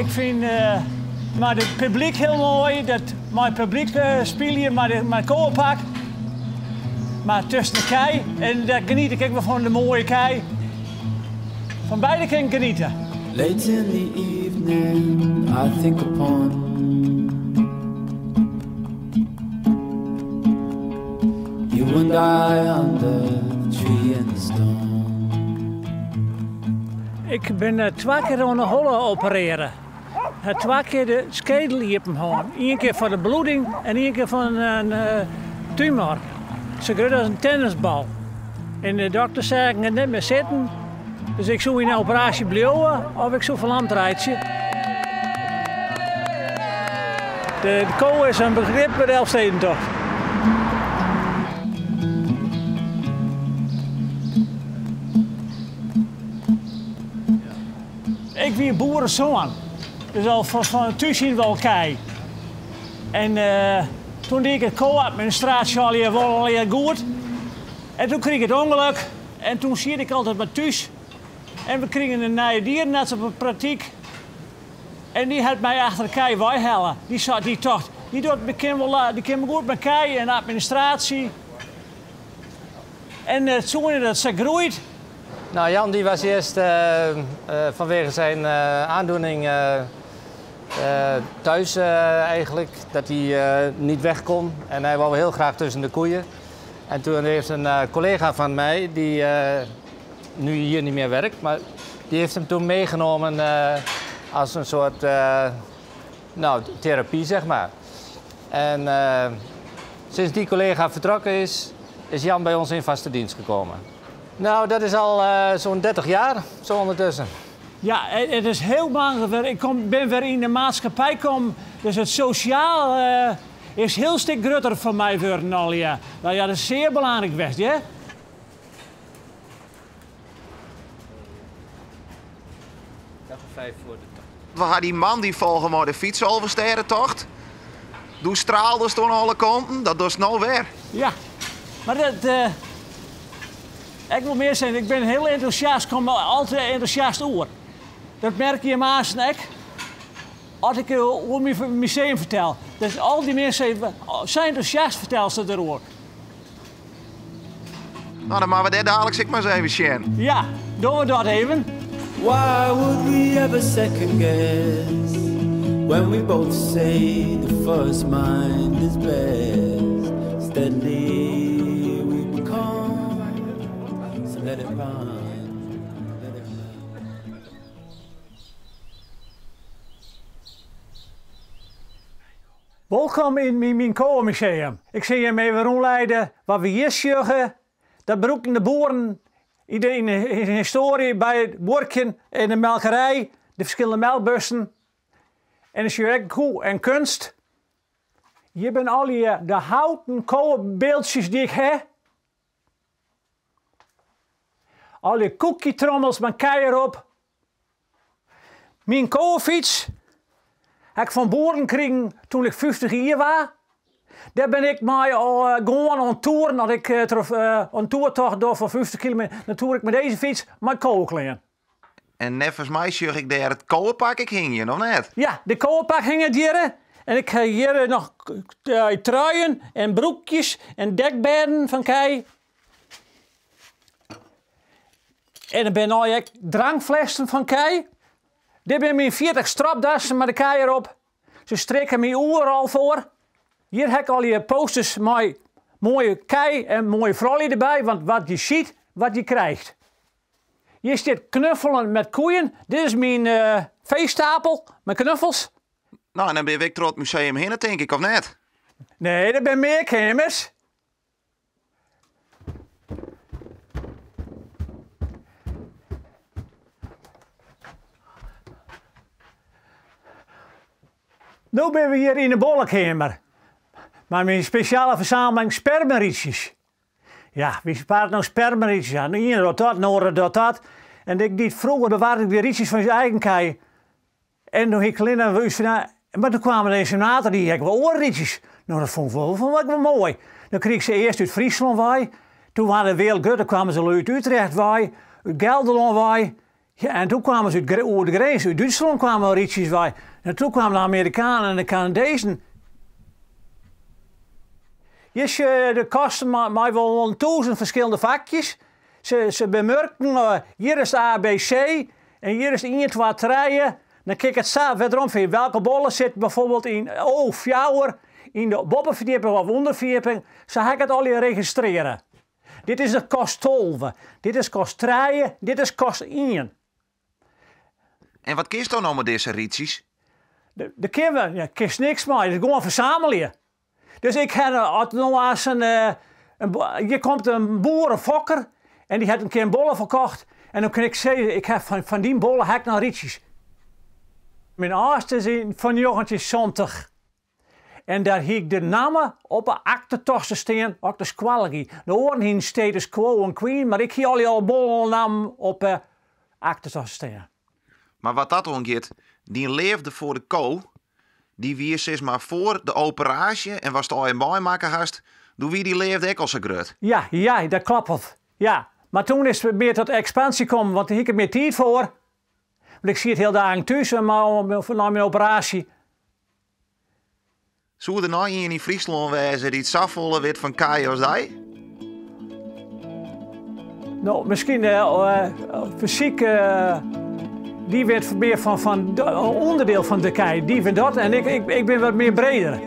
Ik vind maar het publiek heel mooi. Dat mijn publiek speelt hier met koolpak. Maar tussen de kei. En daar geniet ik wel van de mooie kei. Van beide kan ik genieten. Late in the evening, I think upon you and I under the tree and the stone. Ik ben 2 keer aan de holle opereren. 2 keer de schedel liepen gewoon. 1 keer voor de bloeding en 1 keer van een tumor. Zo groot als een tennisbal. En de dokter zei ik net meer zitten. Dus ik zou in een operatie blijven of ik zou verlamd rijden. De kool is een begrip bij de Elfstedentocht. Ik ben boerenzoon. Dus al van thuis zien we elkaar. En toen deed ik het co-administratie al heel goed. En toen kreeg ik het ongeluk. En toen zie ik altijd maar thuis. En we kregen een nieuwe dierenarts op een praktijk. En die had mij achter de kei bijhalen. Die tocht, die kan goed met kei en administratie. En toen dat ze groeit. Nou, Jan die was eerst vanwege zijn aandoening thuis eigenlijk, dat hij niet weg kon. En hij wou heel graag tussen de koeien. En toen heeft een collega van mij, die nu hier niet meer werkt, maar die heeft hem toen meegenomen als een soort therapie, zeg maar. En sinds die collega vertrokken is Jan bij ons in vaste dienst gekomen. Nou, dat is al zo'n 30 jaar, zo ondertussen. Ja, het is heel belangrijk. Ik ben weer in de maatschappij gekomen. Dus het sociaal is heel stuk groter voor mij geworden al, ja. Nou ja, dat is zeer belangrijk geweest, ja. Dag 5 voor de tocht. We hadden die man die volgen maar de fiets over tocht. Doe straalde toen alle kanten, dat doet nou weer. Ja, maar dat... ik wil meer zeggen, ik ben heel enthousiast, ik kom altijd enthousiast over. Dat merk je in Maas en ik. Als ik over mijn museum vertel. Dus al die mensen zijn enthousiast, vertellen ze erover. Nou, dan maken we dit dadelijk ik maar eens even zien. Ja, doen we dat even. Why would we ever second guess when we both say the first mind is best? Steadily we become, so let it run. Welkom in mijn koolmuseum. Ik zie je mee weer rondleiden wat we hier zeggen. Dat beroepen de boeren in de historie bij het workje en de melkerij, de verschillende melkbussen. En dan zie je ook koe en kunst. Hier zijn al de houten koolbeeldjes die ik heb. Al die koekietrommels met kei erop. Mijn koolfiets heb ik van boeren gekregen toen ik 50 jaar was. Daar ben ik mij gewoon aan toeren. Dat ik een toertocht door voor 50 kilometer. Dan toer ik met deze fiets met koolkleen. En nevens mij zag ik daar het kolenpak hing je nog net. Ja, de koolpak hing hier. En ik heb hier nog truien en broekjes en dekbedden van kei. En dan ben ik drankflessen van kei. Dit zijn mijn 40 stropdassen met de kei erop. Ze strikken me overal voor. Hier heb ik al je posters met mooie kei en mooie vrouwen erbij. Want wat je ziet, wat je krijgt. Hier zit knuffelen met koeien. Dit is mijn veestapel met knuffels. Nou, en dan ben ik door het museum heen, denk ik, of net? Nee, er zijn meer kamers. Nu zijn we hier in de bollenkamer. Maar met een speciale verzameling spermarietjes. Ja, wie spaart nou spermarietjes aan? Iedereen doet dat, Noorden doet dat. En ik deed vroeger bewaarde ik weer rietjes van zijn eigen kei. En toen ik Linda wist van, maar toen kwamen de senator die had wel oorrietjes. Nou, dat vond ik wel mooi. Dan kreeg ze eerst uit Friesland bij. Toen waren de Wereldgut, dan kwamen ze uit Utrecht bij. Uit Gelderland bij. Ja, en toen kwamen ze over de grens, uit Duitsland kwamen rietjes bij. En toen kwamen de Amerikanen en de Canadezen. De kosten mij wel 1000 verschillende vakjes. Ze bemerken, hier is de ABC en hier is 1, 2, 3. Dan kijk ik het verderom van welke bollen zit bijvoorbeeld in fjouwer, in de boppenverdieping of onderverdieping. Zo ga ik het al registreren. Dit is de kost 12, dit is kost 3, dit is kost 1. En wat kiest dan nou met deze rietjes? De kinderen, ja, kiest niks meer, het is gewoon verzamelen. Dus ik had nog eens hier komt een boerenfokker en die had een keer een bollen verkocht. En dan kan ik zeggen, ik heb van die bollen heb ik nog rietjes. Mijn oudste is van jochentjes 20. En daar heb ik de namen op een aktentossen staan, ook de squalgie. De oren heen status quo en queen, maar ik heb al bollennamen op de aktentossen staan. Maar wat dat omgeet, die leefde voor de ko, die wie is maar voor de operatie en was het al in maken hast, doe wie die leefde ik als een grut. Ja, dat klopt. Ja, maar toen is het meer tot expansie komen, want daar heb ik meer tijd voor. Want ik zie het heel dagen thuis na mijn operatie. Zou er nog iemand in Friesland wezen die het zafvolle weet van Kai als hij? Nou, misschien fysiek, die werd meer van onderdeel van de kei. Die vindt dat en ik ben wat meer breder.